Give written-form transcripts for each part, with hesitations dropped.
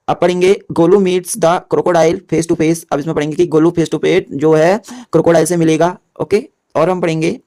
अब पढ़ेंगे Golu meets the crocodile face to face. अब इसमें पढ़ेंगे कि गोलू फेस टू फेस जो है क्रोकोडाइल से मिलेगा। ओके, और हम पढ़ेंगे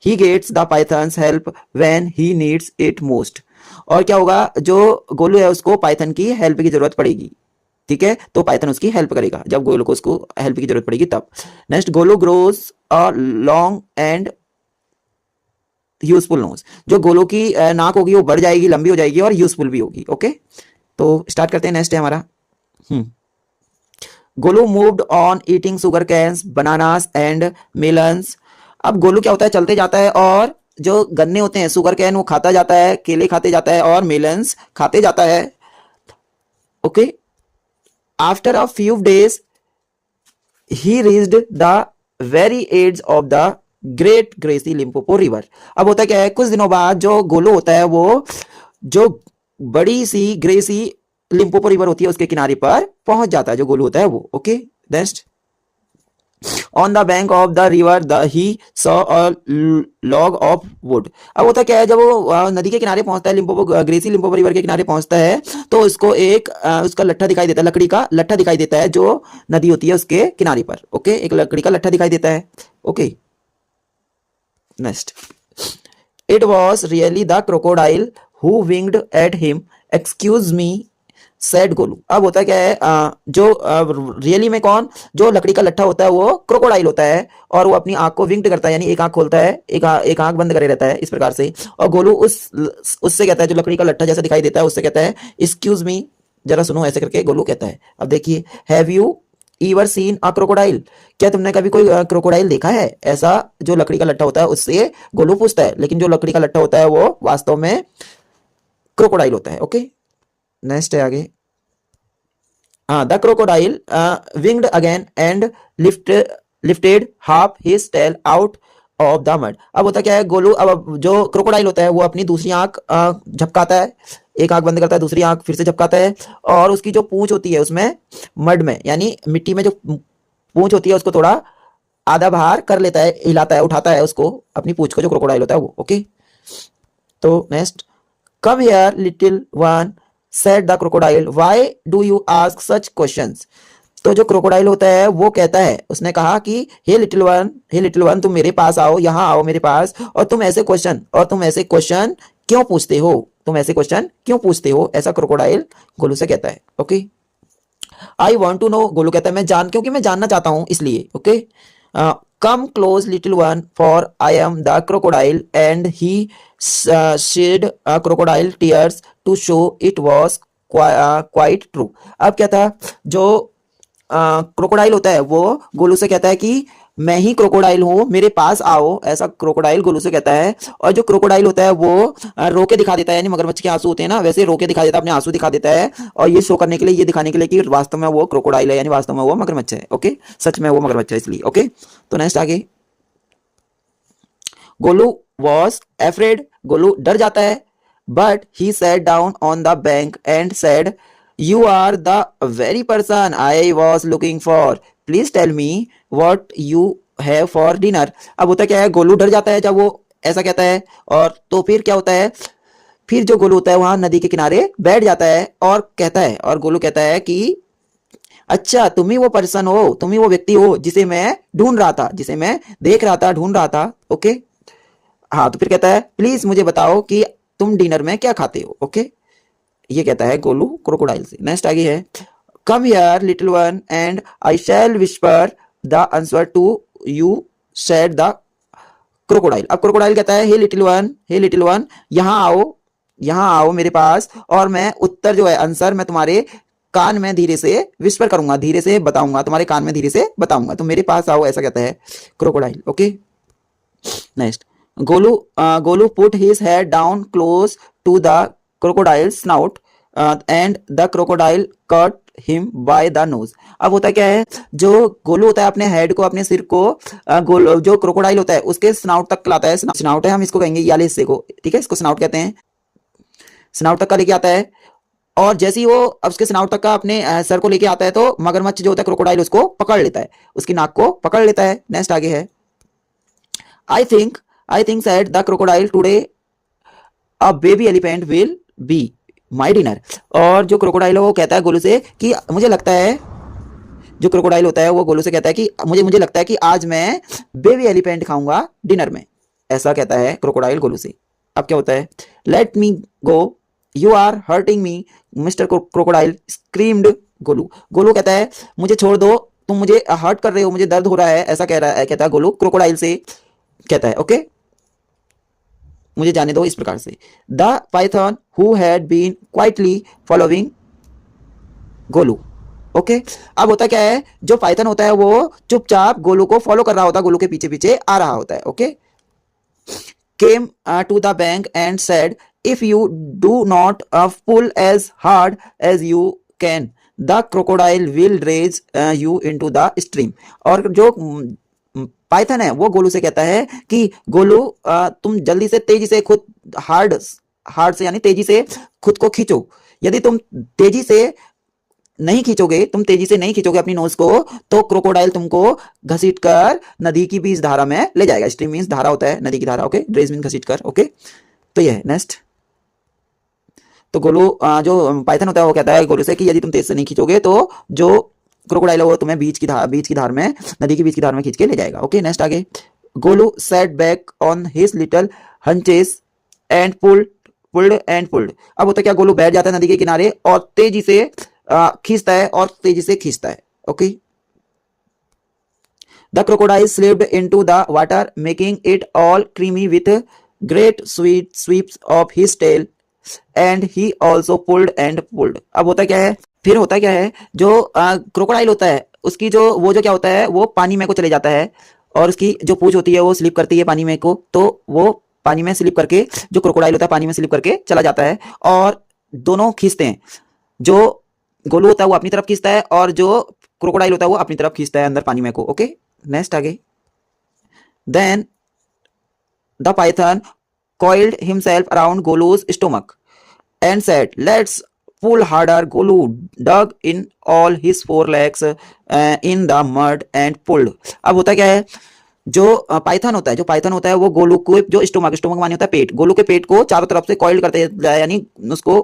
he gets the pythons help when he needs it most. और क्या होगा, जो गोलू है उसको पाइथन की हेल्प की जरूरत पड़ेगी। ठीक है, तो पाइथन उसकी हेल्प करेगा जब गोलू को उसको हेल्प की जरूरत पड़ेगी तब। Next, Golu grows a long and useful nose. जो गोलू की नाक होगी वो बढ़ जाएगी, लंबी हो जाएगी और यूजफुल भी होगी। ओके, तो स्टार्ट करते हैं। नेक्स्ट है हमारा Golu moved on eating sugar cans bananas and melons. अब गोलू क्या होता है, चलते जाता है और जो गन्ने होते हैं शुगर कैन वो खाता जाता है, केले खाते जाता है और मेलन्स खाते जाता है। Okay, after a few days he reached the very edge of the great greasy Limpopo river. अब होता क्या है, कुछ दिनों बाद जो गोलू होता है वो जो बड़ी सी ग्रेसी लिम्पोपो रिवर होती है उसके किनारे पर पहुंच जाता है जो गोलू होता है वो। Okay, next, on the bank of the river the he saw a log of would. अब होता क्या है, जब वो नदी के किनारे पहुंचता है, लिम्पोपो ग्रेसी लिम्पोपो रिवर के किनारे पहुंचता है तो उसको एक उसका लट्ठा दिखाई देता है, लकड़ी का लट्ठा दिखाई देता है जो नदी होती है उसके किनारे पर। ओके, एक लकड़ी का लट्ठा दिखाई देता है। Okay, next, it was really the crocodile who winged at him excuse me sad Golu. अब होता क्या है, जो रियली में कौन, जो लकड़ी का लट्ठा होता है वो क्रोकोडाइल होता है और वो अपनी आंख को विंक्ड करता है, यानी एक आंख खोलता है, एक आंख बंद करे रहता है इस प्रकार से। और गोलू उससे कहता है, जो लकड़ी का लट्ठा जैसा दिखाई देता है उससे कहता है एक्सक्यूज मी, जरा सुनो, ऐसे करके गोलू कहता है। अब देखिए, have you ईवर seen a crocodile. क्या तुमने कभी कोई क्रोकोडाइल देखा है? ऐसा जो लकड़ी का लट्ठा होता है उससे गोलू पूछता है, लेकिन जो लकड़ी का लट्ठा होता है वो वास्तव में क्रोकोडाइल होता है। ओके, नेक्स्ट है आगे, the crocodile winked again and lifted half his tail out of the mud. अब होता क्या है, गोलू अब जो क्रोकोडाइल होता है वो अपनी दूसरी आंख झपकाता है, एक आंख बंद करता है, दूसरी आंख फिर से झपकाता है और उसकी जो पूंछ होती है उसमें मड में यानी मिट्टी में जो पूंछ होती है उसको थोड़ा आधा बाहर कर लेता है, हिलाता है, उठाता है उसको, अपनी पूंछ को, जो क्रोकोडाइल होता है वो। ओके, तो next, come here little one said the crocodile, why do you ask such questions। तो जो क्रोकोडाइल होता है वो कहता है, उसने कहा कि हे लिटिल वन तुम मेरे पास आओ, यहाँ आओ मेरे पास, और तुम ऐसे क्वेश्चन क्यों पूछते हो, तुम ऐसे क्वेश्चन क्यों पूछते हो, ऐसा क्रोकोडाइल गोलू से कहता है। Okay, I want to know, Golu कहता है क्योंकि मैं जानना चाहता हूं इसलिए। Okay, come close little one for I am the crocodile and he shed crocodile tears to show it was quite true. अब क्या था, जो क्रोकोडाइल होता है वो गोलू से कहता है कि मैं ही क्रोकोडाइल हूं, मेरे पास आओ, ऐसा क्रोकोडाइल गोलू से कहता है। और जो क्रोकोडाइल होता है वो रो के दिखा देता है, यानी मगरमच्छ के आंसू होते हैं ना, वैसे रो के दिखा देता है, अपने आंसू दिखा देता है, और ये शो करने के लिए, ये दिखाने के लिए कि वास्तव में वो क्रोकोडाइल है, यानी वास्तव में वो मगरमच्छ है। ओके, सच में वो मगरमच्छ है इसलिए। ओके, तो नेक्स्ट आगे, गोलू वॉज एफ्रेड, गोलू डर जाता है, but he sat down on the bank and said you are the very person I was looking for, please tell me what you have for dinner. अब होता क्या है, गोलू डर जाता है जब वो ऐसा कहता है, और तो फिर क्या होता है, फिर जो गोलू होता है वहां नदी के किनारे बैठ जाता है और कहता है, और गोलू कहता है कि अच्छा तुम ही वो पर्सन हो, तुम ही वो व्यक्ति हो जिसे मैं ढूंढ रहा था, जिसे मैं देख रहा था, ढूंढ रहा था। ओके, हाँ, तो फिर कहता है प्लीज मुझे बताओ कि तुम डिनर में क्या खाते हो। ओके, ये कहता है गोलू क्रोकोडाइल से। नेक्स्ट आगे है, come here little one and I shall whisper the answer to you said the crocodile. अब क्रोकोडाइल कहता है हे लिटिल वन यहाँ आओ मेरे पास, और मैं उत्तर जो है आंसर मैं तुम्हारे कान में धीरे से विस्पर करूंगा, धीरे से बताऊंगा, तुम्हारे कान में धीरे से बताऊंगा, तो मेरे पास आओ, ऐसा कहता है crocodile. Okay, next, Golu put his head down close to the crocodile snout and the crocodile caught him by the nose. अब होता क्या है, जो गोलू होता है अपने हेड को, अपने सिर को जो क्रोकोडाइल होता है उसके स्नाउट तक लाता है, स्नाउट है, हम इसको कहेंगे ये वाले हिस्से को, ठीक है, इसको स्नाउट कहते हैं, स्नाउट तक का लेके आता है, और जैसे ही वो अब उसके स्नाउट तक का अपने सर को लेके आता है तो मगरमच्छ जो होता है क्रोकोडाइल उसको पकड़ लेता है, उसकी नाक को पकड़ लेता है। नेक्स्ट आगे है, I think said the crocodile today a baby elephant will be my dinner. और जो क्रोकोडाइल है वो कहता है गोलू से कि मुझे लगता है, जो क्रोकोडाइल होता है वो गोलू से कहता है कि मुझे मुझे लगता है कि आज मैं बेबी एलिफेंट खाऊंगा डिनर में। ऐसा कहता है क्रोकोडाइल गोलू से। अब क्या होता है, let me go, you are hurting me mister crocodile screamed Golu. Golu कहता है मुझे छोड़ दो, तुम मुझे हर्ट कर रहे हो, मुझे दर्द हो रहा है, ऐसा कह रहा है, कहता है गोलू क्रोकोडाइल से, कहता है ओके मुझे जाने दो, इस प्रकार से। The python who had been quietly following Golu. Okay अब होता क्या है, जो पाइथन होता है वो चुपचाप गोलू को फॉलो कर रहा होता है, गोलू के पीछे पीछे आ रहा होता है। Okay came to the bank and said if you do not pull as hard as you can the crocodile will rage you into the stream. और जो पाइथन है वो गोलू से कहता है कि गोलू तुम जल्दी से तेजी से खुद हार्ड हार्ड से यानी तेजी से खुद को खींचो, यदि तुम तेजी से नहीं खींचोगे, तुम तेजी से नहीं खींचोगे अपनी नोज को, तो क्रोकोडाइल तुमको घसीट कर नदी की बीच धारा में ले जाएगा। स्ट्रीम मींस धारा होता है, नदी की धारा। ओके ड्रेस मीन घसीट कर। ओके तो ये है नेक्स्ट। तो गोलू जो पाइथन होता है वो कहता है गोलू से कि यदि तुम तेज से नहीं खींचोगे तो जो क्रोकोडाइल है वो तुम्हें बीच की धार में, नदी की बीच की धार में खींच के ले जाएगा। ओके नेक्स्ट आगे। Gollum sat back on his little haunches and pulled and pulled. अब होता क्या, गोलू बैठ जाता है नदी के किनारे और तेजी से खींचता है और तेजी से खींचता है। Okay the crocodile slipped into the water making it all creamy with great sweet sweeps of his tail and he also pulled and pulled. अब होता क्या है, फिर होता क्या है, जो क्रोकोडाइल होता है उसकी जो वो जो क्या होता है वो पानी में को चले जाता है और उसकी जो पूंछ होती है वो स्लिप करती है पानी में को, तो वो पानी में स्लिप करके, जो क्रोकोडाइल होता है पानी में स्लिप करके चला जाता है और दोनों खींचते हैं। जो गोलू होता है वो अपनी तरफ खींचता है और जो क्रोकोडाइल होता है वो अपनी तरफ खींचता है अंदर पानी में को। ओके नेक्स्ट आगे। Then the python coiled himself around Golu's stomach and said, "Let's pull harder." Golu dug in all his four legs in the mud and pulled. अब होता क्या है, जो पाइथन होता है, जो पाइथन होता है वो गोलू को जो स्टोमक माने होता है पेट, गोलू के पेट को चारों तरफ से कॉइल्ड करते हैं, यानी उसको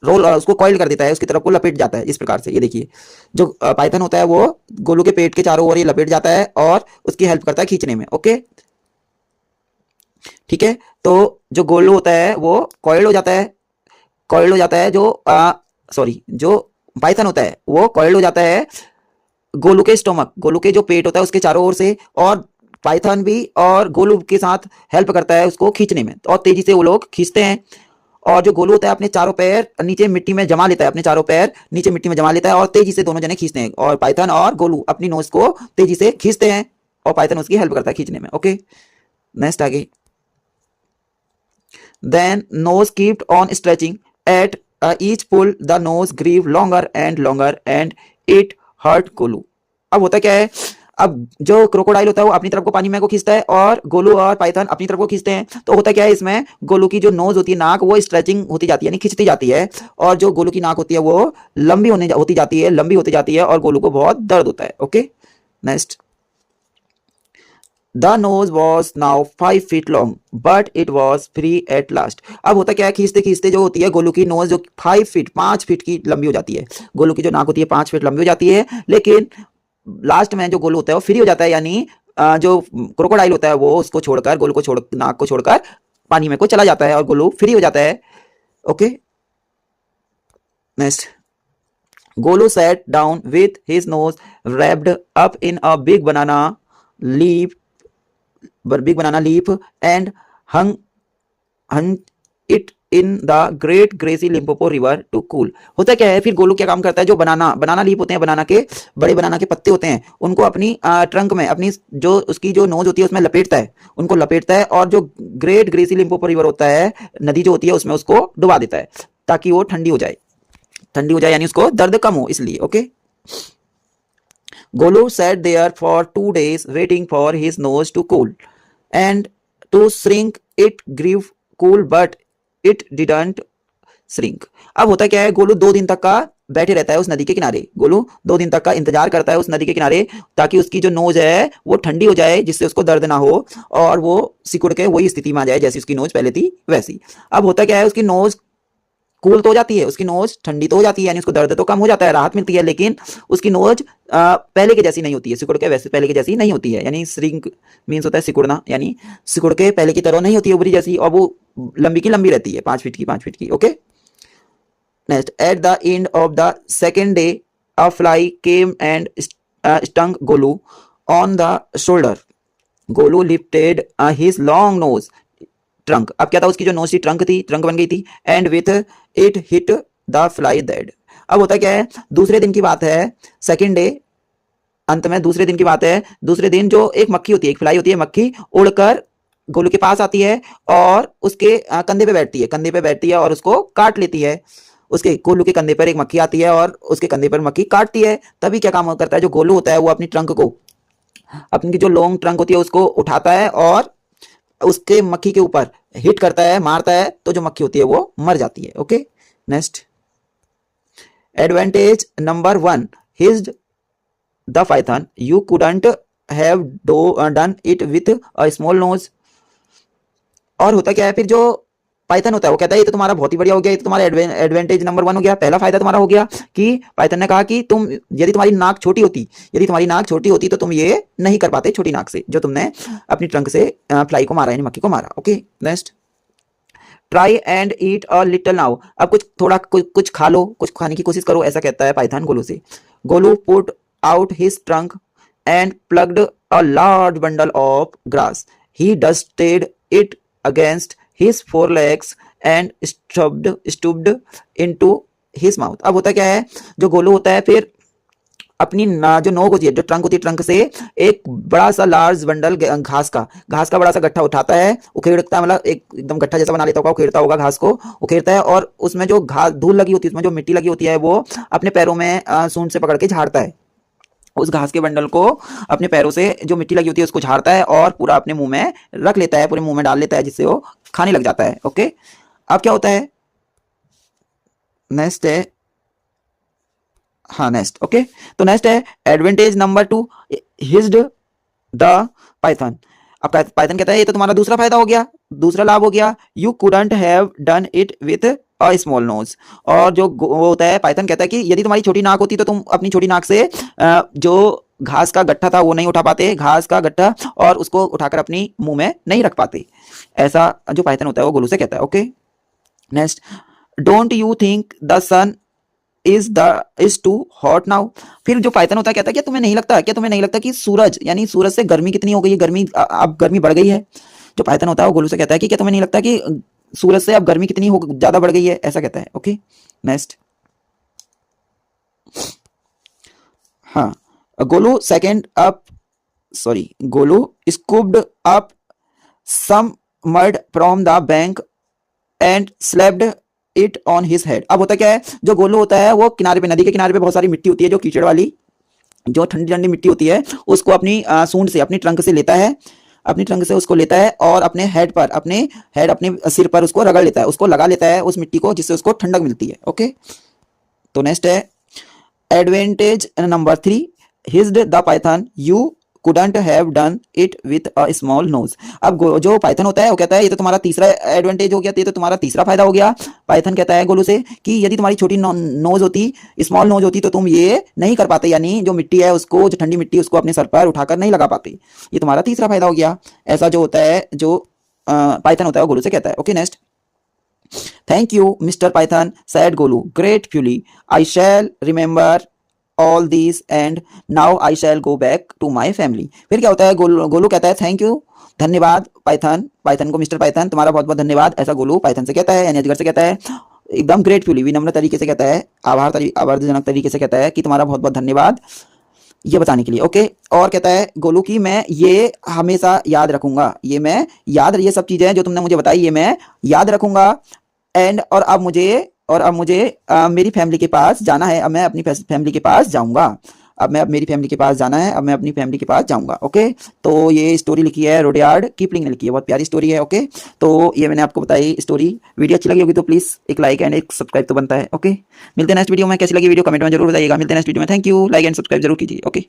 रोल उसको कॉइल कर देता है, उसकी तरफ को लपेट जाता है इस प्रकार से। ये देखिए जो पाइथन होता है वो गोलू के पेट के चारों ओर ये लपेट जाता है और उसकी हेल्प करता है खींचने में। ओके ठीक है, तो जो गोलू होता है वो कॉइल्ड हो जाता है, कॉइल्ड हो जाता है जो जो पाइथन होता है वो कॉइल्ड हो जाता है गोलू के स्टोमक, गोलू के जो पेट होता है उसके चारों ओर से, और पाइथन भी और गोलू के साथ हेल्प करता है उसको खींचने में, और तेजी से वो लोग खींचते हैं। और जो गोलू होता है अपने चारों पैर नीचे मिट्टी में जमा लेता है, अपने चारों पैर नीचे मिट्टी में जमा लेता है और तेजी से दोनों जने खींचते हैं, और पाइथन और गोलू अपनी नोज को तेजी से खींचते हैं और पाइथन उसकी हेल्प करता है खींचने में। ओके नेक्स्ट आगे। Then nose kept on stretching. At each pull, the nose grew longer and it hurt Golu. अब होता क्या है, अब जो क्रोकोडाइल होता है वो अपनी तरफ को पानी में को खींचता है और गोलू और पाइथन अपनी तरफ को खींचते हैं, तो होता क्या है इसमें गोलू की जो नोज होती है, नाक, वो स्ट्रेचिंग होती जाती है यानी खिंचती जाती है, और जो गोलू की नाक होती है वो लंबी होती जाती है और गोलू को बहुत दर्द होता है। Okay next. The nose was now 5 feet long, but it was free at last. अब होता क्या है, खींचते खींचते जो होती है गोलू की नोज जो 5 फीट की लंबी हो जाती है, गोलू की जो नाक होती है 5 फीट लंबी हो जाती है, लेकिन लास्ट में जो गोलू होता है वो फ्री हो जाता है, यानी जो क्रोकोडाइल होता है वो उसको छोड़कर, गोलू को छोड़, नाक को छोड़कर पानी में को चला जाता है और गोलू फ्री हो जाता है। Okay next. Golu sat down with his nose wrapped up in a big banana leaf and hung it in the great grassy Limpopo river to cool. होता क्या है, फिर गोलू क्या काम करता है, जो बनाना लीफ होते हैं, बड़े बनाना के पत्ते होते हैं, उनको अपनी ट्रंक में, अपनी जो उसकी जो नोज होती है उसमें लपेटता है, उनको लपेटता है, और जो ग्रेट ग्रेसी लिम्पोपो रिवर होता है, नदी जो होती है, उसमें उसको डुबा देता है ताकि वो ठंडी हो जाए यानी उसको दर्द कम हो, इसलिए। Okay Golu sat there for 2 days waiting for his nose to cool and to shrink. It grew cool but it didn't shrink. अब होता क्या है, गोलू 2 दिन तक का बैठे रहता है उस नदी के किनारे, गोलू 2 दिन तक का इंतजार करता है उस नदी के किनारे ताकि उसकी जो नोज है वो ठंडी हो जाए, जिससे उसको दर्द ना हो और वो सिकुड़ के वही स्थिति में आ जाए जैसी उसकी नोज पहले थी वैसी। अब होता क्या है, उसकी नोज कूल तो हो जाती है, उसकी नोज ठंडी तो हो जाती है, यानी उसको दर्द तो कम हो जाता है, राहत मिलती है, लेकिन उसकी नोज पहले के जैसी नहीं होती है, सिकुड़ के वैसे पहले के जैसी नहीं होती है, यानी श्रिंक मीन्स होता है सिकुड़ना, यानी सिकुड़ के पहले की तरह नहीं होती है उबरी जैसी, और वो लंबी की लंबी रहती है, 5 फीट की 5 फीट की। Okay, next, at the end of the second day a fly came and stung Golu on the shoulder. Golu lifted his long nose trunk. अब क्या था, उसकी जो नोज थी ट्रंक थी, ट्रंक बन गई थी, and with it hit the fly dead. अब होता क्या है, दूसरे दिन की बात है, सेकेंड डे अंत में दूसरे दिन की बात है, दूसरे दिन जो एक मक्खी होती है, एक फ्लाई होती है, मक्खी उड़कर गोलू के पास आती है और उसके कंधे पे बैठती है, कंधे पे बैठती है और उसको काट लेती है। उसके गोलू के कंधे पर एक मक्खी आती है और उसके कंधे पर मक्खी काटती है। तभी क्या काम करता है, जो गोलू होता है वो अपनी ट्रंक को, अपनी जो लॉन्ग ट्रंक होती है उसको उठाता है और उसके मक्खी के ऊपर हिट करता है, मारता है, तो जो मक्खी होती है वो मर जाती है। Okay, next, advantage number 1, his the python, you couldn't have done it with a small nose. और होता क्या है फिर, जो पाइथन होता है वो कहता है ये तो तुम्हारा बहुत ही बढ़िया हो गया, ये तो तुम्हारा एडवांटेज नंबर 1 हो गया, पहला फायदा तुम्हारा हो गया कि पाइथन ने कहा कि तुम यदि तुम्हारी नाक छोटी होती तो तुम ये नहीं कर पाते छोटी नाक से, जो तुमने अपनी ट्रंक से फ्लाई को मारा, यानी मक्खी को मारा। Okay, next, try and eat a little now. अब कुछ खा लो, कुछ खाने की कोशिश करो, ऐसा कहता है पाइथन गोलू से। Golu put out his trunk and plucked a large bundle of grass, he dusted it against his forelegs and stooped into his mouth। अब होता क्या है, जो गोलू होता है फिर अपनी जो नोक होती है, जो ट्रंक होती है, ट्रंक से एक बड़ा सा लार्ज बंडल घास का बड़ा सा गट्ठा उठाता है, उखेड़ता है, मतलब एकदम गट्ठा जैसा बना लेता होगा, उखेड़ता होगा, घास को उखेड़ता है, और उसमें जो घास धूल लगी होती है, उसमें जो मिट्टी लगी होती है, वो अपने पैरों में सूंड से पकड़ के झाड़ता है। उस घास के बंडल को अपने पैरों से जो मिट्टी लगी होती है उसको झाड़ता है और पूरा अपने मुंह में रख लेता है, पूरे मुंह में डाल लेता है, जिससे वो खाने लग जाता है। ओके, अब क्या होता है, नेक्स्ट है, हाँ नेक्स्ट, ओके, तो नेक्स्ट है एडवांटेज नंबर 2, हिज्ड द पाइथन। अब पाइथन कहता है ये तो तुम्हारा दूसरा फायदा हो गया, दूसरा लाभ हो गया, you couldn't have done it with a small nose. और जो वो होता है, पाइथन कहता है कि यदि तुम्हारी छोटी नाक होती तो तुम अपनी छोटी नाक से जो घास का गट्ठा था वो नहीं उठा पाते, घास का गट्ठा, और उसको उठाकर अपनी मुंह में नहीं रख पाते, ऐसा जो पाइथन होता है वो गोलू से कहता है। Okay, next, don't you think the sun is too hot now. फिर जो पाइथन होता है कहता है क्या तुम्हें नहीं लगता कि सूरज, यानी सूरज से गर्मी कितनी हो गई है, गर्मी अब गर्मी बढ़ गई है। जो पाइथन होता है वो गोलू से कहता है कि क्या तुम्हें नहीं लगता कि सूरज से अब गर्मी कितनी हो ज्यादा बढ़ गई है, ऐसा कहता है। ओके, नेक्स्ट, हाँ, Golu scooped up some mud from the bank and slapped it on his head। अब होता क्या है, जो गोलू होता है वो किनारे पे, नदी के किनारे पे बहुत सारी मिट्टी होती है, जो कीचड़ वाली, जो ठंडी ठंडी मिट्टी होती है, उसको अपनी सूंड से, अपनी ट्रंक से लेता है, अपनी ट्रंक से उसको लेता है और अपने अपने सिर पर उसको रगड़ लेता है, उसको लगा लेता है उस मिट्टी को, जिससे उसको ठंडक मिलती है। ओके, तो नेक्स्ट है advantage number 3, hissed the python, you couldn't have done it with a small nose. अब जो पाइथन होता है वो कहता है ये तो तुम्हारा तीसरा एडवांटेज हो गया, ये तो तुम्हारा तीसरा फायदा हो गया। पाइथन कहता है गोलू से कि यदि तुम्हारी छोटी नोज होती, स्मॉल नोज होती, तो तुम ये नहीं कर पाते, यानी जो मिट्टी है उसको, जो ठंडी मिट्टी उसको अपने सर पर उठाकर नहीं लगा पाते, ये तुम्हारा तीसरा फायदा हो गया। ऐसा जो होता है, जो पाइथन होता है वो गोलू से कहता है। Okay, next, thank you mister python said Golu gratefully, I shall remember all this and now I shall go back to my family. फिर क्या होता है, गोलू कहता है थैंक यू, धन्यवाद पाइथन को, मिस्टर पाइथन तुम्हारा बहुत बहुत धन्यवाद, ऐसा गोलू पाइथन से कहता है, यानी अजगर से कहता है, एकदम ग्रेटफुली, विनम्र तरीके से कहता है, आभारजनक तरीके से कहता है कि तुम्हारा बहुत बहुत धन्यवाद, ये बताने के लिए। ओके, और कहता है गोलू की मैं ये हमेशा याद रखूंगा, ये सब चीजें जो तुमने मुझे बताई ये मैं याद रखूंगा, एंड और अब मुझे मेरी फैमिली के पास जाना है, अब मैं अपनी फैमिली के पास जाऊंगा, मेरी फैमिली के पास जाना है, अब मैं अपनी फैमिली के पास जाऊंगा। ओके, तो ये स्टोरी लिखी है रुडयार्ड किपलिंग ने लिखी है, बहुत प्यारी स्टोरी है। ओके, तो ये मैंने आपको बताई स्टोरी, वीडियो अच्छी लगी होगी तो प्लीज एक लाइक एंड एक सब्सक्राइब तो बनता है। ओके, मिलते हैं नेक्स्ट वीडियो में, कैसी लगी वीडियो कमेंट में जरूर बताइएगा, मिलते हैं नेक्स्ट वीडियो में, thank you, like and subscribe जरूर कीजिए। ओके।